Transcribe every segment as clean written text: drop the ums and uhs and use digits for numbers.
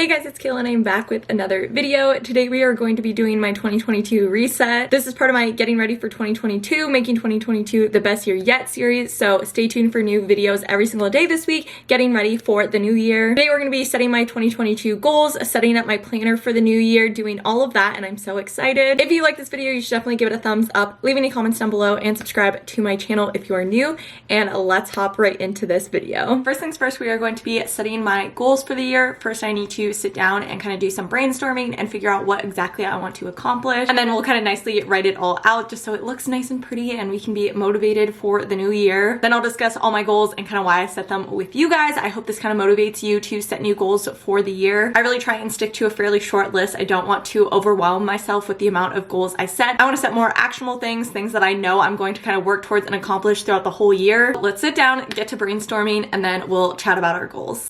Hey guys, it's Kayla and I'm back with another video. Today we are going to be doing my 2022 reset. This is part of my getting ready for 2022, making 2022 the best year yet series. So stay tuned for new videos every single day this week, getting ready for the new year. Today we're going to be setting my 2022 goals, setting up my planner for the new year, doing all of that, and I'm so excited. If you like this video, you should definitely give it a thumbs up, leave any comments down below, and subscribe to my channel if you are new. And let's hop right into this video. First things first, we are going to be setting my goals for the year. First, I need to sit down and kind of do some brainstorming and figure out what exactly I want to accomplish, and then we'll kind of nicely write it all out just so it looks nice and pretty and we can be motivated for the new year. Then I'll discuss all my goals and kind of why I set them with you guys. I hope this kind of motivates you to set new goals for the year. I really try and stick to a fairly short list. I don't want to overwhelm myself with the amount of goals I set. I want to set more actionable things that I know I'm going to kind of work towards and accomplish throughout the whole year. Let's sit down, get to brainstorming, and then we'll chat about our goals.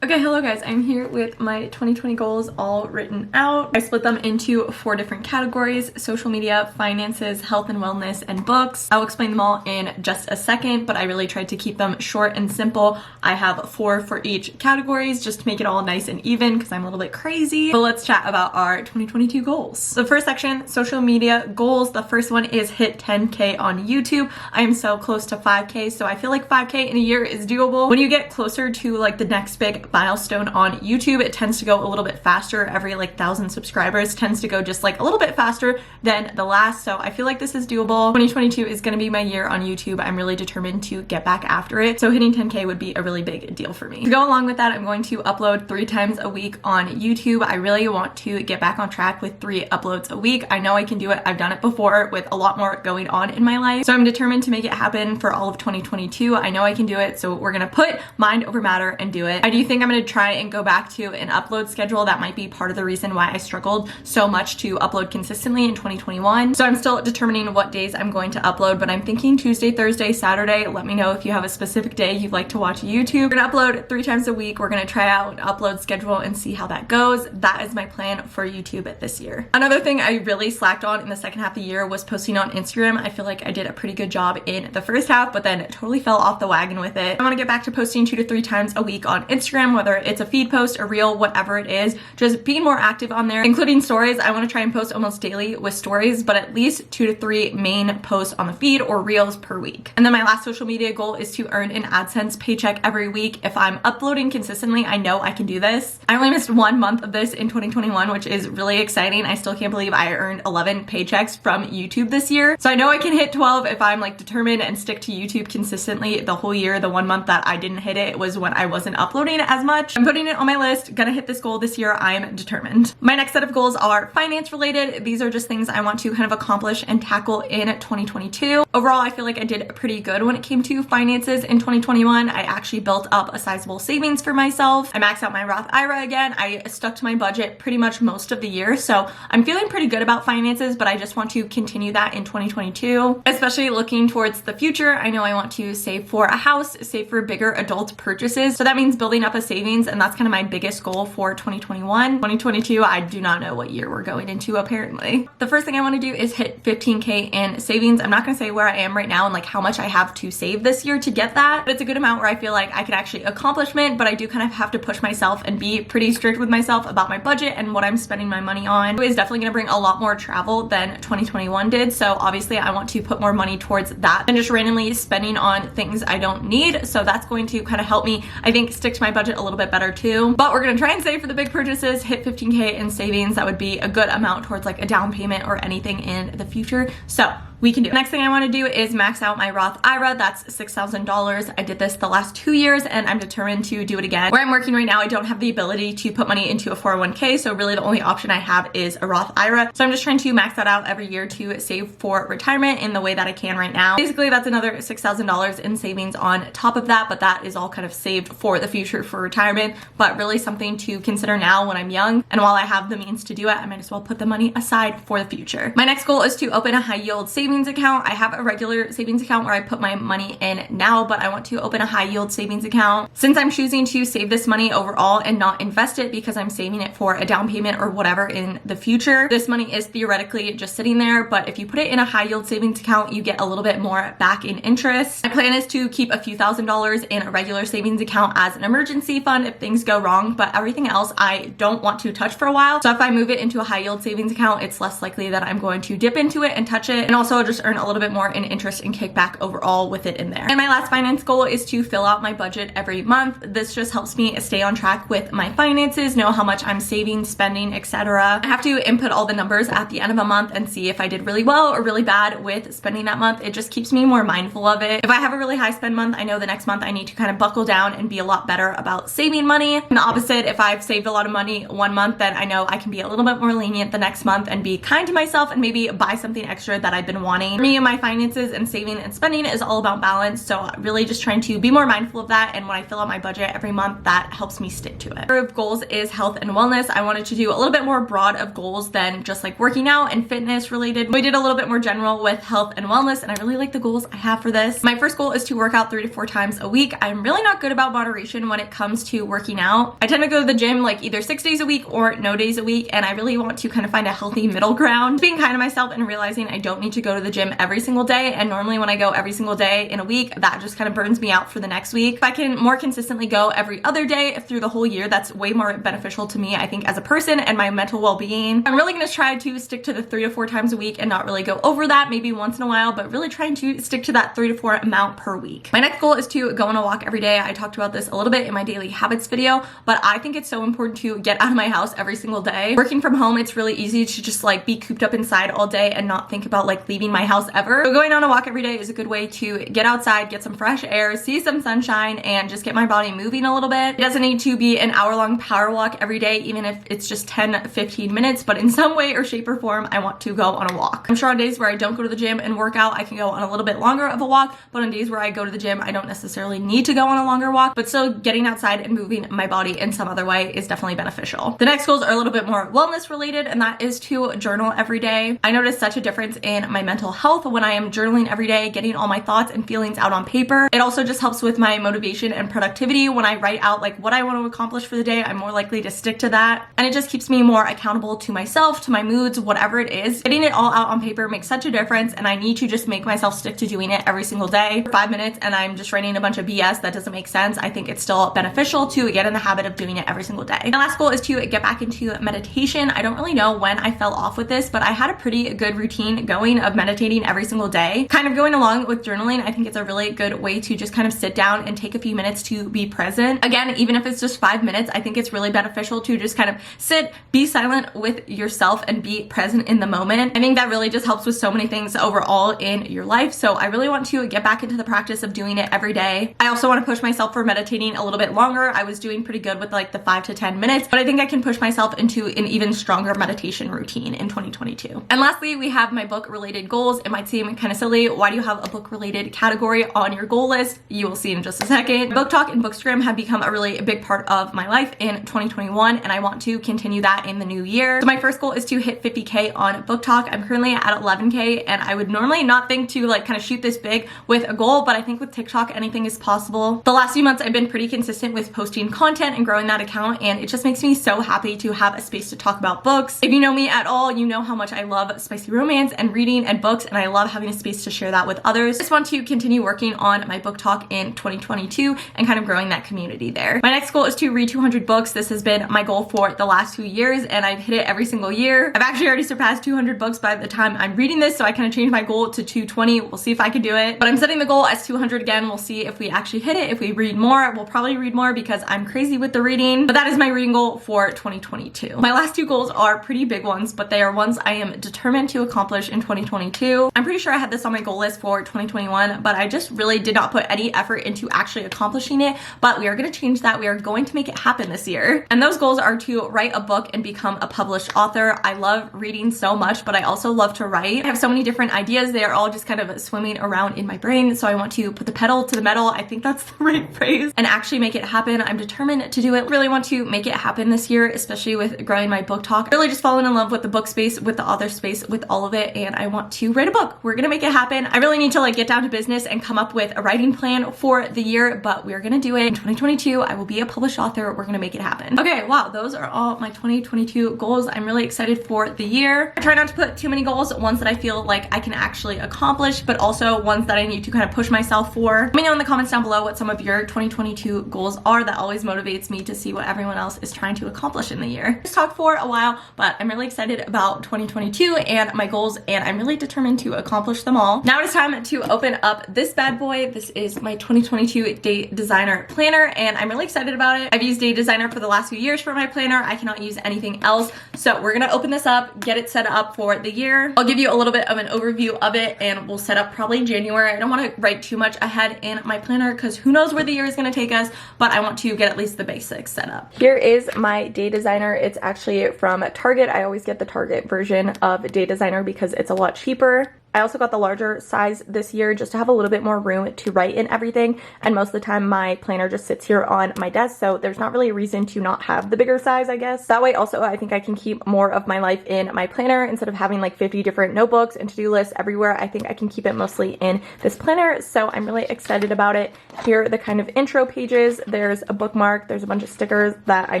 Okay, hello guys, I'm here with my 2020 goals all written out. I split them into 4 different categories: social media, finances, health and wellness, and books. I'll explain them all in just a second, but I really tried to keep them short and simple. I have 4 for each categories just to make it all nice and even because I'm a little bit crazy. But let's chat about our 2022 goals. The first section, social media goals. The first one is hit 10K on YouTube. I am so close to 5K, so I feel like 5K in a year is doable. When you get closer to like the next big milestone on YouTube, it tends to go a little bit faster. Every like 1,000 subscribers tends to go just like a little bit faster than the last, so I feel like this is doable. 2022 is going to be my year on YouTube. I'm really determined to get back after it, so hitting 10K would be a really big deal for me. To go along with that, I'm going to upload 3 times a week on YouTube. I really want to get back on track with 3 uploads a week. I know I can do it. I've done it before with a lot more going on in my life, so I'm determined to make it happen for all of 2022. I know I can do it, so we're gonna put mind over matter and do it. I do think I'm going to try and go back to an upload schedule. That might be part of the reason why I struggled so much to upload consistently in 2021. So I'm still determining what days I'm going to upload, but I'm thinking Tuesday, Thursday, Saturday. Let me know if you have a specific day you'd like to watch YouTube. We're gonna upload 3 times a week. We're gonna try out an upload schedule and see how that goes. That is my plan for YouTube this year. Another thing I really slacked on in the second half of the year was posting on Instagram. I feel like I did a pretty good job in the first half, but then totally fell off the wagon with it. I want to get back to posting 2 to 3 times a week on Instagram, whether it's a feed post, a reel, whatever it is, just being more active on there, including stories. I want to try and post almost daily with stories, but at least 2 to 3 main posts on the feed or reels per week. And then my last social media goal is to earn an AdSense paycheck every week. If I'm uploading consistently, I know I can do this. I only missed 1 month of this in 2021, which is really exciting. I still can't believe I earned 11 paychecks from YouTube this year. So I know I can hit 12 if I'm like determined and stick to YouTube consistently the whole year. The 1 month that I didn't hit it was when I wasn't uploading as much. I'm putting it on my list. Gonna hit this goal this year. I'm determined. My next set of goals are finance related. These are just things I want to kind of accomplish and tackle in 2022. Overall, I feel like I did pretty good when it came to finances in 2021. I actually built up a sizable savings for myself. I maxed out my Roth Ira again. I stuck to my budget pretty much most of the year, so I'm feeling pretty good about finances, but I just want to continue that in 2022, especially looking towards the future. I know I want to save for a house, save for bigger adult purchases, so that means building up a savings, and that's kind of my biggest goal for 2021. 2022, I do not know what year we're going into apparently. The first thing I want to do is hit 15K in savings. I'm not going to say where I am right now and like how much I have to save this year to get that, but it's a good amount where I feel like I can actually accomplishment, but I do kind of have to push myself and be pretty strict with myself about my budget and what I'm spending my money on. It is definitely going to bring a lot more travel than 2021 did, so obviously I want to put more money towards that than just randomly spending on things I don't need. So that's going to kind of help me, I think, stick to my budget a little bit better too. But we're gonna try and save for the big purchases, hit 15K in savings. That would be a good amount towards like a down payment or anything in the future. So we can do. Next thing I want to do is max out my Roth Ira. That's $6,000. I did this the last 2 years and I'm determined to do it again. Where I'm working right now, I don't have the ability to put money into a 401k, so really the only option I have is a Roth Ira. So I'm just trying to max that out every year to save for retirement in the way that I can right now. Basically, that's another $6,000 in savings on top of that, but that is all kind of saved for the future for retirement, but really something to consider now when I'm young. And while I have the means to do it, I might as well put the money aside for the future. My next goal is to open a high yield savings savings account. I have a regular savings account where I put my money in now, but I want to open a high yield savings account. Since I'm choosing to save this money overall and not invest it because I'm saving it for a down payment or whatever in the future, this money is theoretically just sitting there, but if you put it in a high yield savings account, you get a little bit more back in interest. My plan is to keep a few $1,000s in a regular savings account as an emergency fund if things go wrong, but everything else I don't want to touch for a while. So if I move it into a high yield savings account, it's less likely that I'm going to dip into it and touch it, and also just earn a little bit more in interest and kickback overall with it in there. And my last finance goal is to fill out my budget every month. This just helps me stay on track with my finances, know how much I'm saving, spending, etc. I have to input all the numbers at the end of a month and see if I did really well or really bad with spending that month. It just keeps me more mindful of it. If I have a really high spend month, I know the next month I need to kind of buckle down and be a lot better about saving money. And the opposite, if I've saved a lot of money one month, then I know I can be a little bit more lenient the next month and be kind to myself and maybe buy something extra that I've been wanting. For me and my finances and saving and spending is all about balance, so really just trying to be more mindful of that, and when I fill out my budget every month, that helps me stick to it. Of goals is health and wellness. I wanted to do a little bit more broad of goals than just like working out and fitness related. We did a little bit more general with health and wellness, and I really like the goals I have for this. My first goal is to work out 3 to 4 times a week. I'm really not good about moderation when it comes to working out. I tend to go to the gym like either 6 days a week or no days a week, and I really want to kind of find a healthy middle ground. Being kind to myself and realizing I don't need to go to the gym every single day, and normally when I go every single day in a week, that just kind of burns me out for the next week. If I can more consistently go every other day through the whole year, that's way more beneficial to me, I think, as a person and my mental well-being. I'm really going to try to stick to the 3 to 4 times a week and not really go over that, maybe once in a while, but really trying to stick to that 3 to 4 amount per week. My next goal is to go on a walk every day. I talked about this a little bit in my daily habits video, but I think it's so important to get out of my house every single day. Working from home, it's really easy to just like be cooped up inside all day and not think about like leaving my house ever. So going on a walk every day is a good way to get outside, get some fresh air, see some sunshine, and just get my body moving a little bit. It doesn't need to be an hour-long power walk every day, even if it's just 10-15 minutes, but in some way or shape or form, I want to go on a walk. I'm sure on days where I don't go to the gym and work out, I can go on a little bit longer of a walk, but on days where I go to the gym, I don't necessarily need to go on a longer walk, but still getting outside and moving my body in some other way is definitely beneficial. The next goals are a little bit more wellness related, and that is to journal every day. I notice such a difference in my mental health when I am journaling every day, getting all my thoughts and feelings out on paper. It also just helps with my motivation and productivity. When I write out like what I want to accomplish for the day, I'm more likely to stick to that, and it just keeps me more accountable to myself, to my moods, whatever it is. Getting it all out on paper makes such a difference, and I need to just make myself stick to doing it every single day for 5 minutes, and I'm just writing a bunch of BS that doesn't make sense. I think it's still beneficial to get in the habit of doing it every single day. My last goal is to get back into meditation. I don't really know when I fell off with this, but I had a pretty good routine going of meditating every single day. Kind of going along with journaling, I think it's a really good way to just kind of sit down and take a few minutes to be present. Again, even if it's just 5 minutes, I think it's really beneficial to just kind of sit, be silent with yourself, and be present in the moment. I think that really just helps with so many things overall in your life. So I really want to get back into the practice of doing it every day. I also want to push myself for meditating a little bit longer. I was doing pretty good with like the 5 to 10 minutes, but I think I can push myself into an even stronger meditation routine in 2022. And lastly, we have my book related goals. It might seem kind of silly. Why do you have a book related category on your goal list? You will see in just a second. Booktalk and Bookstagram have become a really big part of my life in 2021, and I want to continue that in the new year. So my first goal is to hit 50K on Booktalk. I'm currently at 11K, and I would normally not think to like kind of shoot this big with a goal, but I think with TikTok, anything is possible. The last few months, I've been pretty consistent with posting content and growing that account, and it just makes me so happy to have a space to talk about books. If you know me at all, you know how much I love spicy romance and reading and books, and I love having a space to share that with others. I just want to continue working on my book talk in 2022 and kind of growing that community there. My next goal is to read 200 books. This has been my goal for the last 2 years, and I've hit it every single year. I've actually already surpassed 200 books by the time I'm reading this, so I kind of changed my goal to 220. We'll see if I can do it, but I'm setting the goal as 200 again. We'll see if we actually hit it. If we read more, we'll probably read more because I'm crazy with the reading, but that is my reading goal for 2022. My last 2 goals are pretty big ones, but they are ones I am determined to accomplish in 2022. I'm pretty sure I had this on my goal list for 2021, but I just really did not put any effort into actually accomplishing it, but we are going to change that. We are going to make it happen this year. And those goals are to write a book and become a published author. I love reading so much, but I also love to write. I have so many different ideas. They are all just kind of swimming around in my brain, so I want to put the pedal to the metal. I think that's the right phrase, and actually make it happen. I'm determined to do it. Really want to make it happen this year, especially with growing my book talk. I really just fallen in love with the book space, with the author space, with all of it, and I want to write a book. We're gonna make it happen. I really need to like get down to business and come up with a writing plan for the year, but we're gonna do it. In 2022, I will be a published author. We're gonna make it happen. Okay, wow, those are all my 2022 goals. I'm really excited for the year. I try not to put too many goals, ones that I feel like I can actually accomplish, but also ones that I need to kind of push myself for. Let me know in the comments down below what some of your 2022 goals are. That always motivates me to see what everyone else is trying to accomplish in the year. Just talked for a while, but I'm really excited about 2022 and my goals, and I'm really determined to accomplish them all. Now it is time to open up this bad boy. This is my 2022 Day Designer Planner, and I'm really excited about it. I've used Day Designer for the last few years for my planner. I cannot use anything else. So we're gonna open this up, get it set up for the year. I'll give you a little bit of an overview of it, and we'll set up probably in January. I don't wanna write too much ahead in my planner because who knows where the year is gonna take us, but I want to get at least the basics set up. Here is my Day Designer. It's actually from Target. I always get the Target version of Day Designer because it's a lot cheaper. I also got the larger size this year just to have a little bit more room to write in everything, and most of the time my planner just sits here on my desk, so there's not really a reason to not have the bigger size, I guess. That way also I think I can keep more of my life in my planner instead of having like 50 different notebooks and to-do lists everywhere. I think I can keep it mostly in this planner, so I'm really excited about it. Here are the kind of intro pages. There's a bookmark, there's a bunch of stickers that I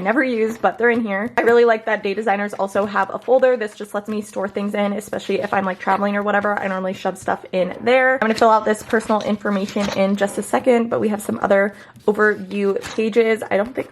never use, but they're in here. I really like that Day Designers also have a folder. This just lets me store things in, especially if I'm like traveling or whatever. I normally shove stuff in there. I'm gonna fill out this personal information in just a second, but we have some other overview pages. I don't think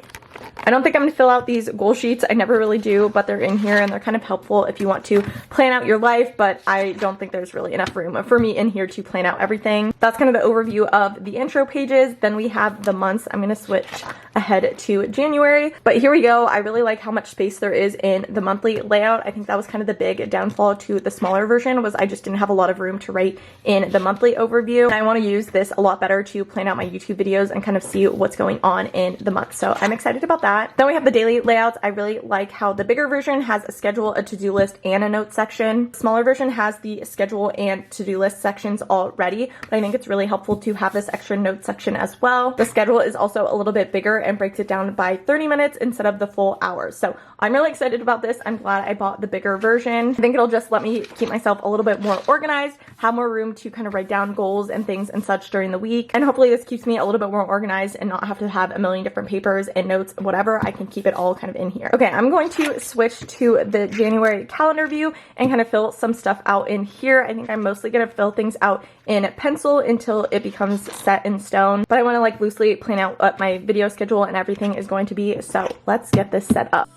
I'm gonna fill out these goal sheets. I never really do, but they're in here and they're kind of helpful if you want to plan out your life, but I don't think there's really enough room for me in here to plan out everything. That's kind of the overview of the intro pages. Then we have the months. I'm gonna switch ahead to January, but here we go. I really like how much space there is in the monthly layout. I think that was kind of the big downfall to the smaller version, was I just didn't have a lot of room to write in the monthly overview. And I wanna use this a lot better to plan out my YouTube videos and kind of see what's going on in the month. So I'm excited about that. Then we have the daily layouts. I really like how the bigger version has a schedule, a to-do list, and a notes section. The smaller version has the schedule and to-do list sections already, but I think it's really helpful to have this extra notes section as well. The schedule is also a little bit bigger and breaks it down by 30 minutes instead of the full hour. So I'm really excited about this. I'm glad I bought the bigger version. I think it'll just let me keep myself a little bit more organized, have more room to kind of write down goals and things and such during the week. And hopefully this keeps me a little bit more organized and not have to have a million different papers and notes, whatever. I can keep it all kind of in here. Okay, I'm going to switch to the January calendar view and kind of fill some stuff out in here. I think I'm mostly gonna fill things out in pencil until it becomes set in stone, but I wanna like loosely plan out what my video schedule and everything is going to be. So let's get this set up.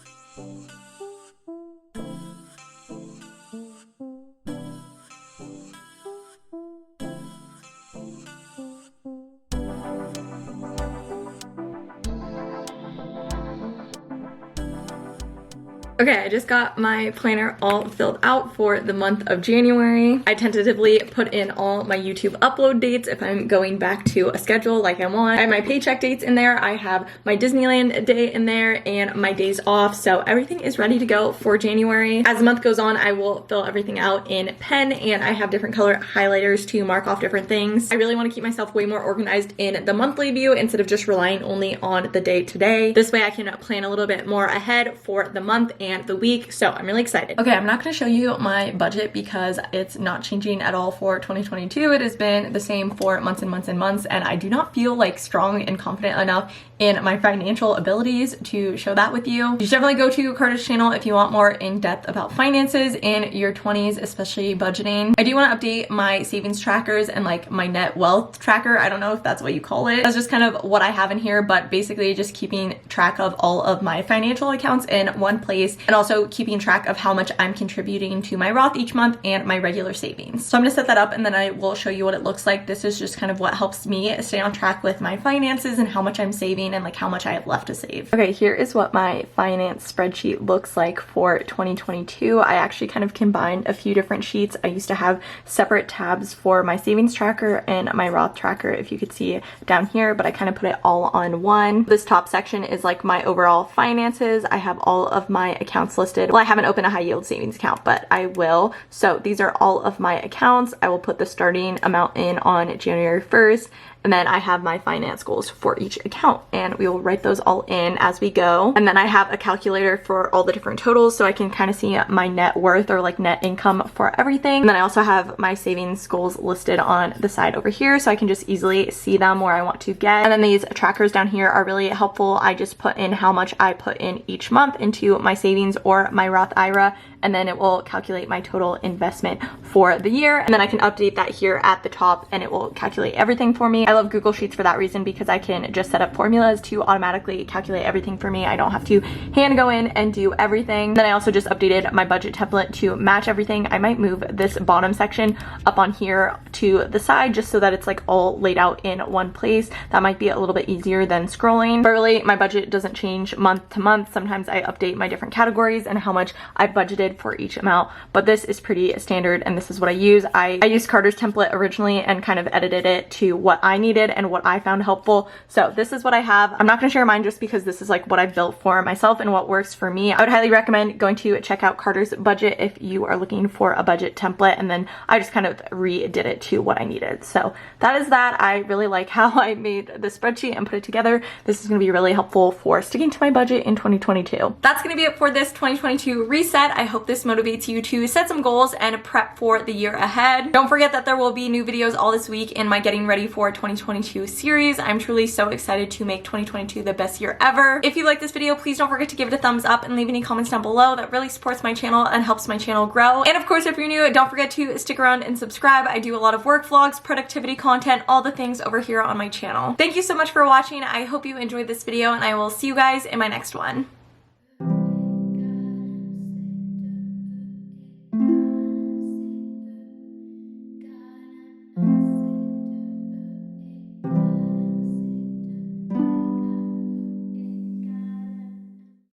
Okay, I just got my planner all filled out for the month of January. I tentatively put in all my YouTube upload dates if I'm going back to a schedule like I want. I have my paycheck dates in there. I have my Disneyland day in there and my days off. So everything is ready to go for January. As the month goes on, I will fill everything out in pen, and I have different color highlighters to mark off different things. I really want to keep myself way more organized in the monthly view instead of just relying only on the day to day. This way I can plan a little bit more ahead for the month and the week, so I'm really excited. Okay, I'm not gonna show you my budget because it's not changing at all for 2022. It has been the same for months and months and months, and I do not feel like strong and confident enough in my financial abilities to show that with you. You should definitely go to Carter's channel if you want more in-depth about finances in your 20s, especially budgeting. I do want to update my savings trackers and like my net wealth tracker. I don't know if that's what you call it. That's just kind of what I have in here, but basically just keeping track of all of my financial accounts in one place, and also keeping track of how much I'm contributing to my Roth each month and my regular savings. So I'm gonna set that up and then I will show you what it looks like. This is just kind of what helps me stay on track with my finances and how much I'm saving and like how much I have left to save. Okay, here is what my finance spreadsheet looks like for 2022. I actually kind of combined a few different sheets. I used to have separate tabs for my savings tracker and my Roth tracker, if you could see down here, but I kind of put it all on one. This top section is like my overall finances. I have all of my accounts listed. Well, I haven't opened a high yield savings account, but I will. So these are all of my accounts. I will put the starting amount in on January 1st. And then I have my finance goals for each account, and we will write those all in as we go. And then I have a calculator for all the different totals so I can kind of see my net worth or like net income for everything. And then I also have my savings goals listed on the side over here so I can just easily see them where I want to get. And then these trackers down here are really helpful. I just put in how much I put in each month into my savings or my Roth IRA, and then it will calculate my total investment for the year. And then I can update that here at the top and it will calculate everything for me. I love Google Sheets for that reason because I can just set up formulas to automatically calculate everything for me. I don't have to hand go in and do everything. Then I also just updated my budget template to match everything. I might move this bottom section up on here to the side just so that it's like all laid out in one place. That might be a little bit easier than scrolling. But really, my budget doesn't change month to month. Sometimes I update my different categories and how much I budgeted for each amount, but this is pretty standard and this is what I use. I used Carter's template originally and kind of edited it to what I needed and what I found helpful. So this is what I have. I'm not going to share mine just because this is like what I built for myself and what works for me. I would highly recommend going to check out Carter's budget if you are looking for a budget template, and then I just kind of redid it to what I needed. So that is that. I really like how I made the spreadsheet and put it together. This is going to be really helpful for sticking to my budget in 2022. That's going to be it for this 2022 reset. I hope this motivates you to set some goals and prep for the year ahead. Don't forget that there will be new videos all this week in my Getting Ready for 2022 series. I'm truly so excited to make 2022 the best year ever. If you like this video, please don't forget to give it a thumbs up and leave any comments down below. That really supports my channel and helps my channel grow. And of course, if you're new, don't forget to stick around and subscribe. I do a lot of work vlogs, productivity content, all the things over here on my channel. Thank you so much for watching. I hope you enjoyed this video and I will see you guys in my next one.